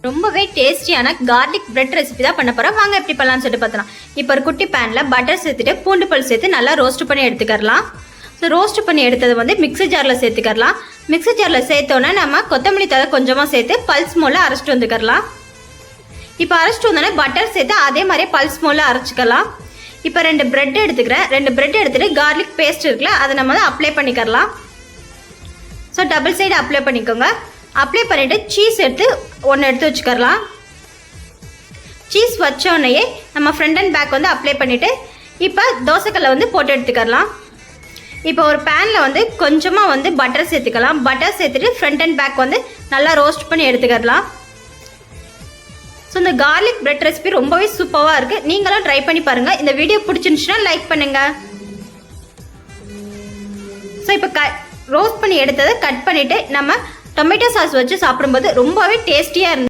ரொம்பவே டேஸ்டியான garlic bread recipe தான் பண்ண போகிறோம். வாங்க எப்படி பண்ணலாம்னு சொல்லிட்டு பார்த்தலாம். இப்போ ஒரு குட்டி பேனில் பட்டர் சேர்த்துட்டு பூண்டு பல் சேர்த்து நல்லா ரோஸ்ட் பண்ணி எடுத்துக்கலாம். ஸோ ரோஸ்ட் பண்ணி எடுத்தது வந்து மிக்ஸி ஜாரில் சேர்த்துக்கலாம். மிக்ஸி ஜாரில் சேர்த்தோன்னே நம்ம கொத்தமல்லி தழை கொஞ்சமாக சேர்த்து பல்ஸ் மோலில் அரைச்சிட்டு வந்துக்கலாம். இப்போ அரைச்சிட்டு வந்தோடனே பட்டர் சேர்த்து அதே மாதிரியே பல்ஸ் மோலில் அரைச்சிக்கலாம். இப்போ 2 பிரெட் எடுத்துக்கிறேன். 2 பிரெட் எடுத்துகிட்டு கார்லிக் பேஸ்ட் இருக்குல்ல அதை நம்ம வந்து அப்ளை பண்ணிக்கலாம். ஸோ டபுள் சைடு அப்ளை பண்ணிக்கோங்க. அப்ளை பண்ணிவிட்டு சீஸ் எடுத்து எடுத்து வச்சுக்கலாம். சீஸ் வச்சோடனே நம்ம ஃப்ரண்ட் அண்ட் பேக் வந்து அப்ளை பண்ணிவிட்டு இப்போ தோசைக்கல்லை வந்து போட்டு எடுத்துக்கலாம். இப்போ ஒரு பேனில் வந்து கொஞ்சமாக வந்து பட்டர் சேர்த்துக்கலாம். பட்டர் சேர்த்துட்டு ஃப்ரண்ட் அண்ட் பேக் வந்து நல்லா ரோஸ்ட் பண்ணி எடுத்துக்கலாம். ஸோ இந்த கார்லிக் பிரெட் ரெசிபி ரொம்பவே சூப்பராக இருக்குது. நீங்களும் ட்ரை பண்ணி பாருங்கள். இந்த வீடியோ பிடிச்சிருந்துச்சுன்னா லைக் பண்ணுங்கள். ஸோ இப்போ ரோஸ்ட் பண்ணி எடுத்ததை கட் பண்ணிவிட்டு நம்ம டொமேட்டோ சாஸ் வச்சு சாப்பிடும்போது ரொம்பவே டேஸ்டியாக இருந்துச்சு.